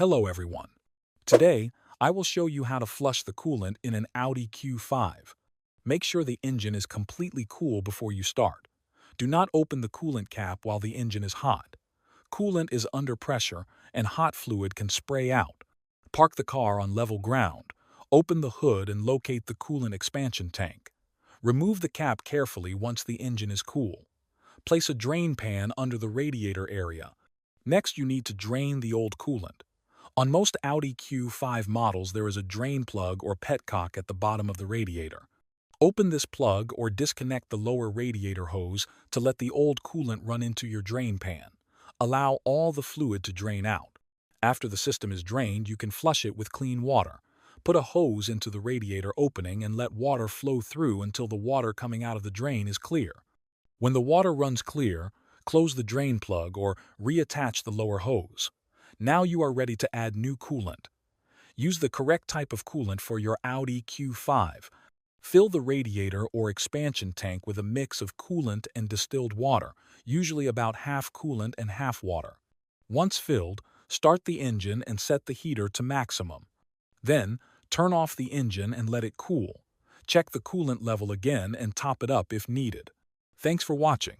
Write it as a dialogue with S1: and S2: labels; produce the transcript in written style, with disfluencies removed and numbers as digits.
S1: Hello everyone. Today, I will show you how to flush the coolant in an Audi Q5. Make sure the engine is completely cool before you start. Do not open the coolant cap while the engine is hot. Coolant is under pressure and hot fluid can spray out. Park the car on level ground. Open the hood and locate the coolant expansion tank. Remove the cap carefully once the engine is cool. Place a drain pan under the radiator area. Next, you need to drain the old coolant. On most Audi Q5 models, there is a drain plug or petcock at the bottom of the radiator. Open this plug or disconnect the lower radiator hose to let the old coolant run into your drain pan. Allow all the fluid to drain out. After the system is drained, you can flush it with clean water. Put a hose into the radiator opening and let water flow through until the water coming out of the drain is clear. When the water runs clear, close the drain plug or reattach the lower hose. Now you are ready to add new coolant. Use the correct type of coolant for your Audi Q5. Fill the radiator or expansion tank with a mix of coolant and distilled water, usually about half coolant and half water. Once filled, start the engine and set the heater to maximum. Then, turn off the engine and let it cool. Check the coolant level again and top it up if needed. Thanks for watching.